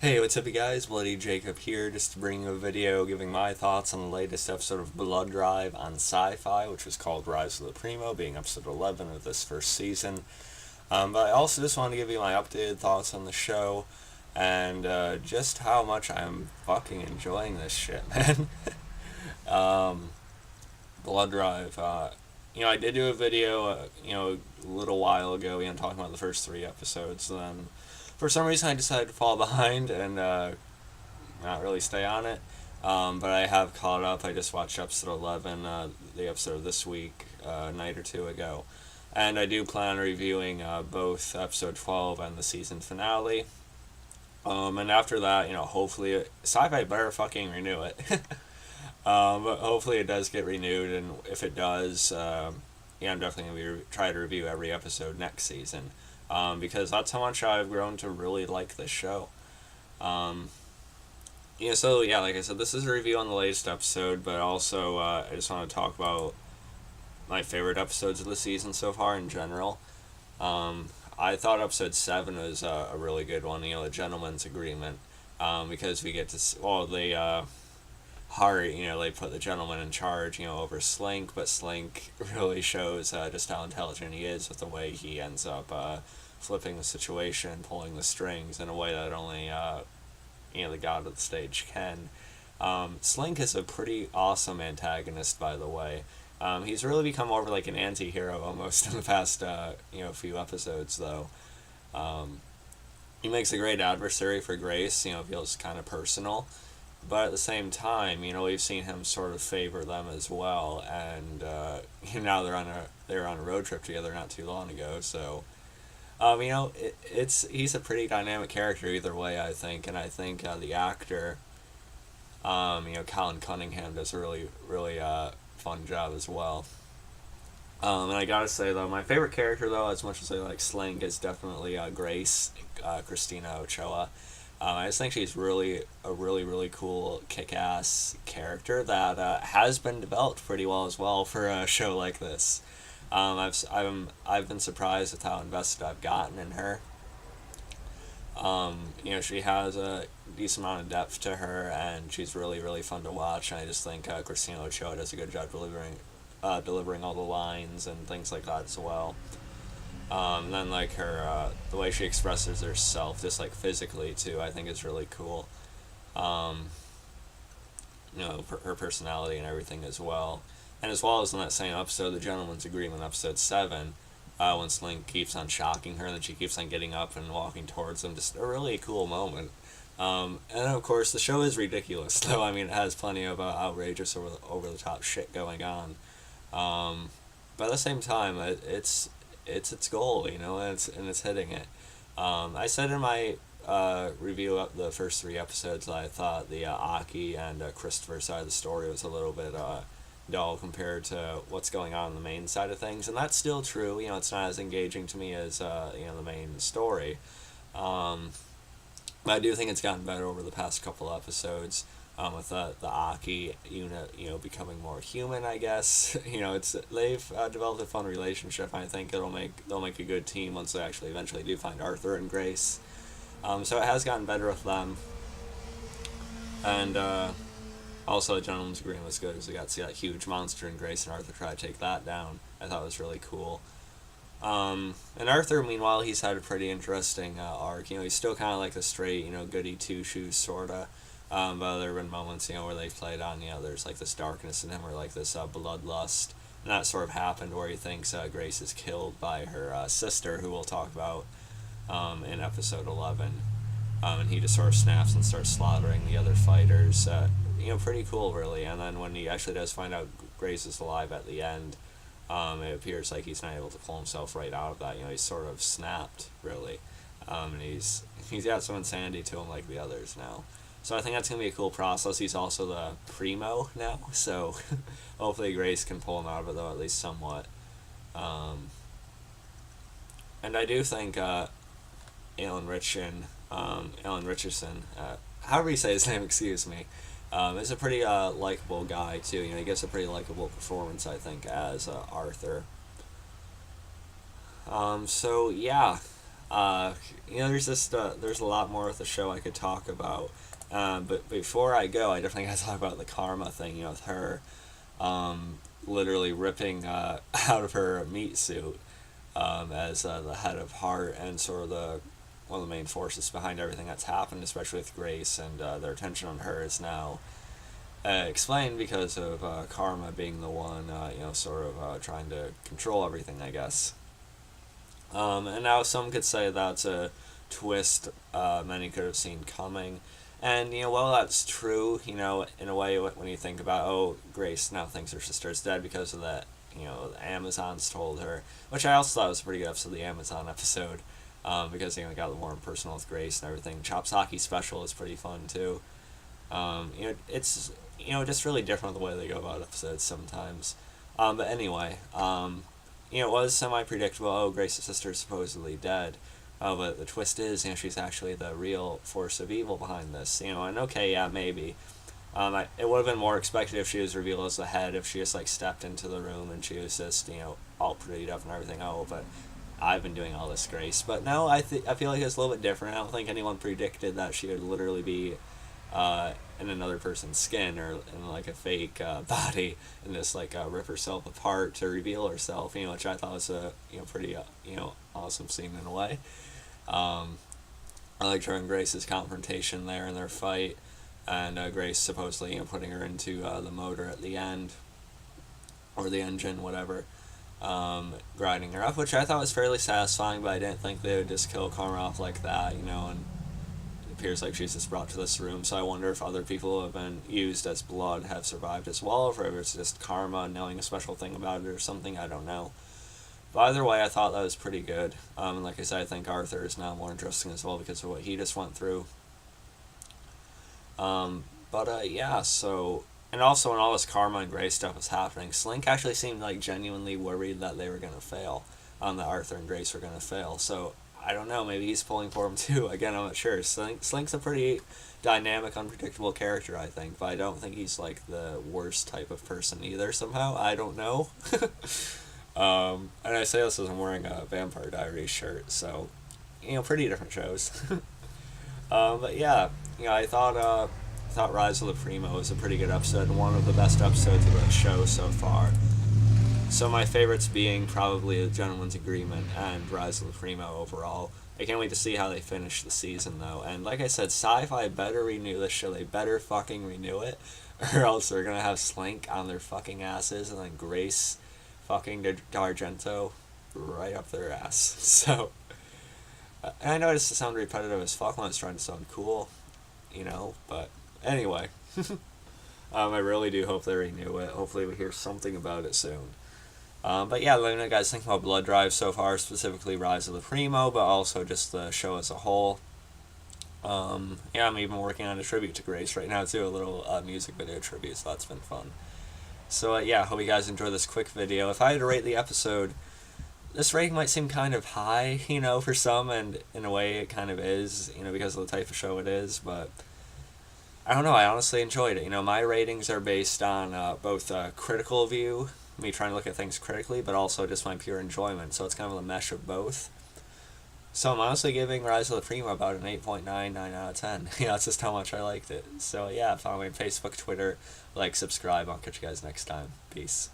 Hey, what's up, you guys? Bloody Jacob here, just to bring you a video giving my thoughts on the latest episode of Blood Drive on Syfy, which was called Rise of the Primo, being episode 11 of this first season. But I also just want to give you my updated thoughts on the show and just how much I'm fucking enjoying this shit, man. um, Blood Drive. I did do a video, a little while ago, talking about the first three episodes. Then, for some reason, I decided to fall behind and not really stay on it. But I have caught up. I just watched episode 11, the episode of this week, a night or two ago. And I do plan on reviewing both episode 12 and the season finale. And after that, hopefully, Sci-Fi better fucking renew it. But hopefully it does get renewed, and if it does, I'm definitely going to try to review every episode next season. Because that's how much I've grown to really like this show. Um, like I said, this is a review on the latest episode, but also I just want to talk about my favorite episodes of the season so far in general. I thought episode 7 was a really good one, the gentleman's agreement, because we get to, Hart, they put the gentleman in charge, over Slink, but Slink really shows just how intelligent he is with the way he ends up flipping the situation, pulling the strings in a way that only, the god of the stage can. Slink is a pretty awesome antagonist, by the way. He's really become more of like an anti-hero almost in the past, few episodes, though. He makes a great adversary for Grace, feels kind of personal. But at the same time, we've seen him sort of favor them as well, and now they're on a road trip together not too long ago. So, he's a pretty dynamic character either way, I think, and I think the actor, Colin Cunningham does a really fun job as well. And I gotta say though, my favorite character though, as much as I like Sling, is definitely Grace, Christina Ochoa. I just think she's really cool, kick-ass character that has been developed pretty well as well for a show like this. I've been surprised with how invested I've gotten in her. She has a decent amount of depth to her, and she's really fun to watch. And I just think Christina Ochoa does a good job delivering all the lines and things like that as well. And then like her, the way she expresses herself, just like physically too, I think is really cool. Um, her personality and everything as well. And as well as in that same episode, the Gentleman's Agreement, episode 7, when Slink keeps on shocking her and then she keeps on getting up and walking towards him, just a really cool moment. And of course, the show is ridiculous, though. I mean, it has plenty of outrageous, over the top shit going on. But at the same time, it's its goal, and it's hitting it. I said in my review of the first three episodes that I thought the Aki and Christopher side of the story was a little bit dull compared to what's going on in the main side of things, and that's still true. It's not as engaging to me as the main story. But I do think it's gotten better over the past couple episodes. With the Aki unit, becoming more human, I guess. They've developed a fun relationship. I think they'll make a good team once they actually eventually do find Arthur and Grace. So it has gotten better with them, and also the Gentleman's Agreement was good because we got to see that huge monster and Grace and Arthur try to take that down. I thought it was really cool. And Arthur, meanwhile, he's had a pretty interesting arc. He's still kind of like a straight, goody two shoes sorta. But there have been moments, where they've played on, there's like this darkness in him or like this bloodlust. And that sort of happened where he thinks Grace is killed by her sister, who we'll talk about in episode 11. And he just sort of snaps and starts slaughtering the other fighters. Pretty cool, really. And then when he actually does find out Grace is alive at the end, it appears like he's not able to pull himself right out of that. He's sort of snapped, really. And he's got some insanity to him like the others now. So I think that's going to be a cool process. He's also the Primo now, so hopefully Grace can pull him out of it, though, at least somewhat. And I do think Alan Richardson, however you say his name, excuse me, is a pretty likable guy, too. He gives a pretty likable performance, I think, as Arthur. So, yeah. There's a lot more with the show I could talk about. But before I go, I definitely got to talk about the karma thing. With her, literally ripping out of her meat suit as the head of Heart and sort of the one of the main forces behind everything that's happened, especially with Grace, and their attention on her is now explained because of Karma being the one, sort of trying to control everything, I guess. And now some could say that's a twist many could have seen coming. And, well, that's true, in a way, when you think about, oh, Grace now thinks her sister is dead because of that, the Amazons told her, which I also thought was a pretty good episode, the Amazon episode, because, it got more personal with Grace and everything. Chopsaki special is pretty fun, too. It's, just really different the way they go about episodes sometimes. But anyway, it was semi-predictable, oh, Grace's sister is supposedly dead. Oh, but the twist is, she's actually the real force of evil behind this. And okay, yeah, maybe. It would have been more expected if she was revealed as the head, if she just, stepped into the room and she was just, all prettied up and everything. Oh, but I've been doing all this, Grace. But no, I feel like it's a little bit different. I don't think anyone predicted that she would literally be in another person's skin or in, a fake body and just, rip herself apart to reveal herself, which I thought was a, pretty, awesome scene in a way. I liked her and Grace's confrontation there in their fight, and Grace supposedly putting her into the motor at the end, or the engine, whatever, grinding her up, which I thought was fairly satisfying, but I didn't think they would just kill Karma off like that, and it appears like she's just brought to this room, so I wonder if other people who have been used as blood have survived as well, or if it's just Karma knowing a special thing about it or something, I don't know. But either way, I thought that was pretty good. And like I said, I think Arthur is now more interesting as well because of what he just went through. Yeah, so... And also, when all this Karma and Grace stuff was happening, Slink actually seemed genuinely worried that they were going to fail. That Arthur and Grace were going to fail. So, I don't know, maybe he's pulling for him too. Again, I'm not sure. Slink's a pretty dynamic, unpredictable character, I think. But I don't think he's the worst type of person either, somehow. I don't know. And I say this as I'm wearing a Vampire Diaries shirt, so, pretty different shows. But yeah, I thought Rise of the Primo was a pretty good episode, and one of the best episodes of the show so far. So my favorites being probably The Gentleman's Agreement and Rise of the Primo overall. I can't wait to see how they finish the season, though. And like I said, Syfy better renew this show. They better fucking renew it, or else they're gonna have Slink on their fucking asses, and then Grace fucking D'Argento right up their ass. So, and I know this sounds repetitive as fuck when I was trying to sound cool, but anyway. I really do hope they renew it. Hopefully we hear something about it soon. But yeah, let me know what you guys think about Blood Drive so far, specifically Rise of the Primo, but also just the show as a whole. I'm even working on a tribute to Grace right now too, a little music video tribute, so that's been fun. So hope you guys enjoy this quick video. If I had to rate the episode, this rating might seem kind of high, for some, and in a way it kind of is, because of the type of show it is, but I don't know, I honestly enjoyed it. My ratings are based on both a critical view, me trying to look at things critically, but also just my pure enjoyment, so it's kind of a mesh of both. So I'm honestly giving Rise of the Primo about an 8.99 out of 10. That's just how much I liked it. So follow me on Facebook, Twitter, subscribe. I'll catch you guys next time. Peace.